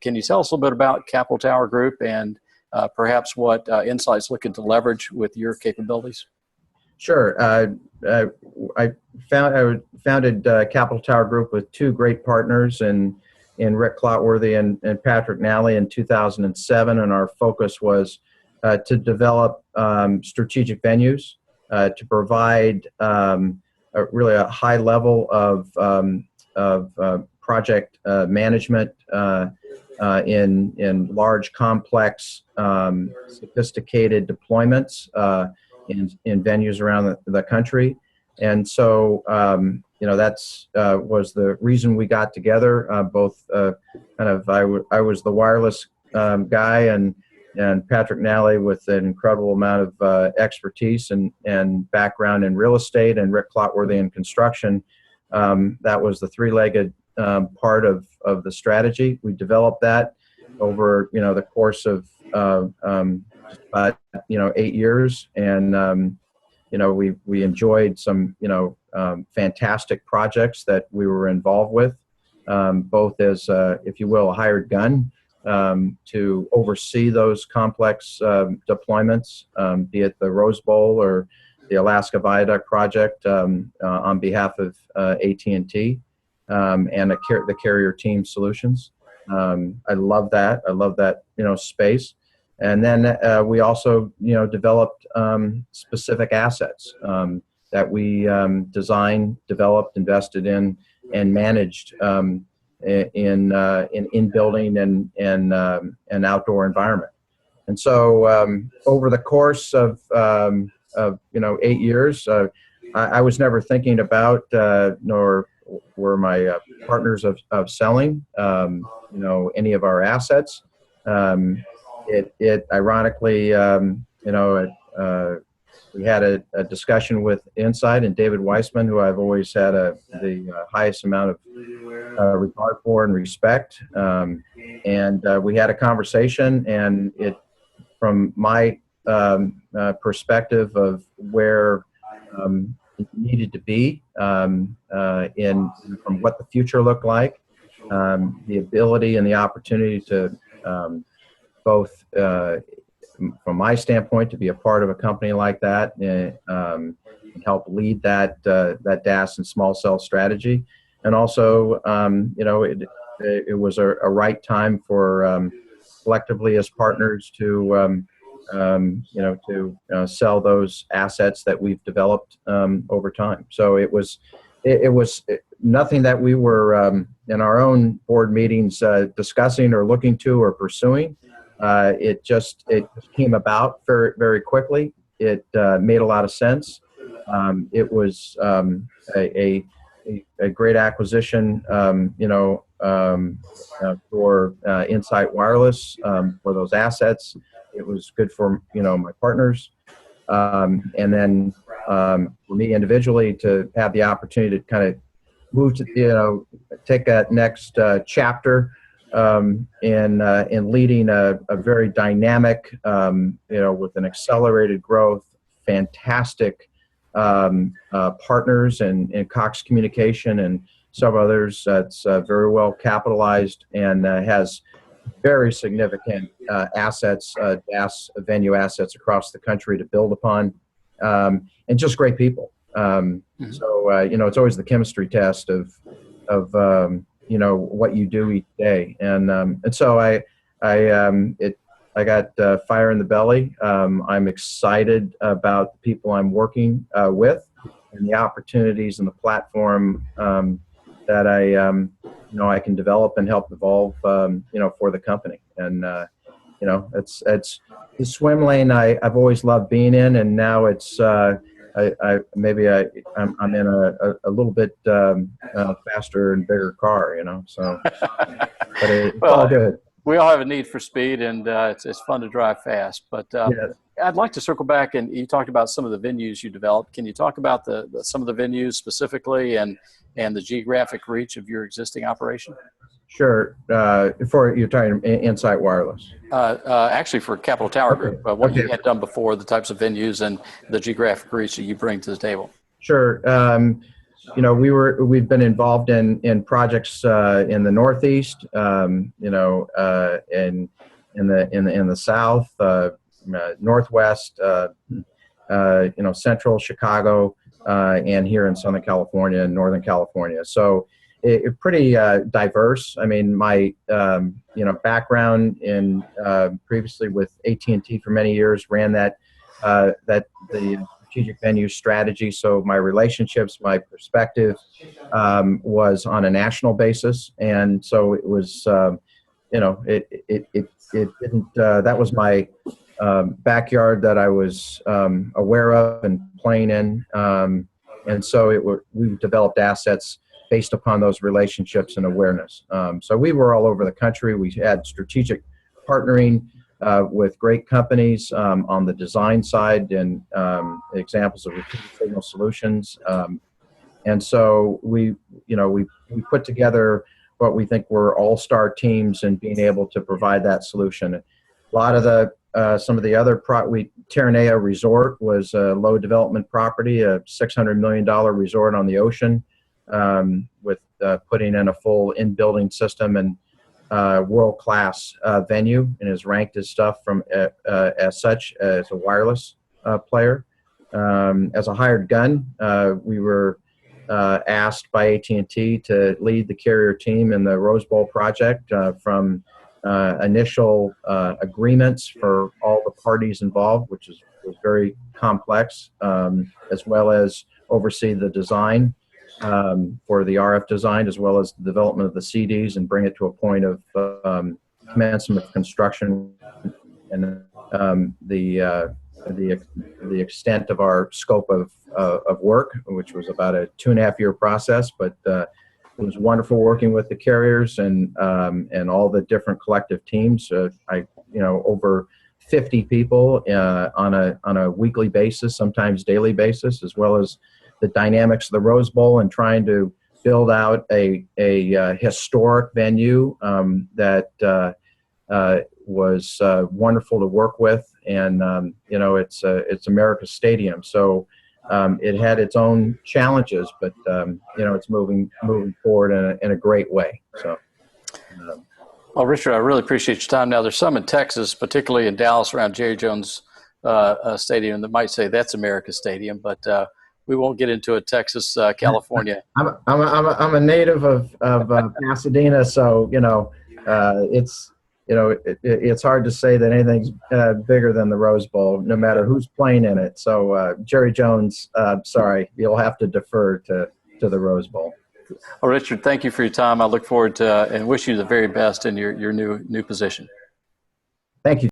Can you tell us a little bit about Capital Tower Group and perhaps what Insite's looking to leverage with your capabilities? Sure. I founded Capital Tower Group with two great partners in Rick Clotworthy and Patrick Nally in 2007, and our focus was to develop strategic venues to provide really a high level of project management in large, complex, sophisticated deployments in venues around the country. And so, that's was the reason we got together. Both I was the wireless guy, and Patrick Nally with an incredible amount of expertise and background in real estate, and Rick Clotworthy in construction. That was the three-legged part of the strategy. We developed that over the course of just about 8 years, and we enjoyed some fantastic projects that we were involved with, both as if you will, a hired gun to oversee those complex deployments, be it the Rose Bowl or the Alaska Viaduct project on behalf of AT&T and the Carrier Team Solutions. I love that. I love that space. And then we also developed specific assets that we designed, developed, invested in, and managed in building and outdoor environment. And so over the course of 8 years, I was never thinking about nor were my partners of selling any of our assets. It ironically we had a discussion with Insite and David Weissman, who I've always had the highest amount of regard for and respect. And we had a conversation, and from my perspective of where it needed to be from what the future looked like, the ability and the opportunity to both from my standpoint to be a part of a company like that and help lead that DAS and small cell strategy, and also it was a right time for collectively as partners to sell those assets that we've developed over time. So it was nothing that we were in our own board meetings discussing or looking to or pursuing. It just came about very, very quickly. It made a lot of sense. It was a great acquisition, for Insite Wireless for those assets. It was good for my partners, and then for me individually to have the opportunity to kind of move to take that next chapter in leading a very dynamic, with an accelerated growth, fantastic partners and Cox Communication and several others that's very well capitalized and has very significant assets, DAS venue assets across the country to build upon, and just great people. So it's always the chemistry test of what you do each day, and so I got fire in the belly. I'm excited about the people I'm working with and the opportunities and the platform that I can develop and help evolve for the company. And it's the swim lane I've always loved being in, and now it's I'm in a little bit faster and bigger car, so but it's all good. We all have a need for speed, and it's fun to drive fast. But yes. I'd like to circle back, and you talked about some of the venues you developed. Can you talk about some of the venues specifically and the geographic reach of your existing operation? Sure. You're talking Insite Wireless. Actually, for Capital Tower Group, what Okay. you had done before, the types of venues and the geographic reach that you bring to the table. Sure. we've been involved in projects in the Northeast, in the South, Northwest, Central Chicago, and here in Southern California and Northern California. So it pretty diverse. I mean, my background in previously with AT&T for many years, ran the strategic venue strategy. So my relationships, my perspective was on a national basis, and so it was it didn't that was my backyard that I was aware of and playing in, and so we developed assets based upon those relationships and awareness. So we were all over the country. We had strategic partnering with great companies on the design side, and examples of repeated signal solutions. And so we put together what we think were all-star teams in being able to provide that solution. A lot of some of the other Terranea Resort was a low development property, a $600 million resort on the ocean, with putting in a full in-building system and world-class venue, and is ranked as stuff from as such as a wireless player. As a hired gun, we were asked by AT&T to lead the carrier team in the Rose Bowl project, from initial agreements for all the parties involved, which was very complex, as well as oversee the design for the RF design, as well as the development of the CDs, and bring it to a point of commencement of construction, and the extent of our scope of work, which was about a 2.5-year process. But it was wonderful working with the carriers and all the different collective teams. Over 50 people on a weekly basis, sometimes daily basis, as well as the dynamics of the Rose Bowl, and trying to build out a historic venue that was wonderful to work with. And it's America's Stadium, so it had its own challenges, but it's moving forward in a great way. So. Well, Richard, I really appreciate your time. Now, there's some in Texas, particularly in Dallas, around Jerry Jones Stadium, that might say that's America's Stadium, but we won't get into it. Texas, California. I'm a native of Pasadena, so it's hard to say that anything's bigger than the Rose Bowl, no matter who's playing in it. So Jerry Jones, sorry, you'll have to defer to the Rose Bowl. Well, Richard, thank you for your time. I look forward to and wish you the very best in your new position. Thank you.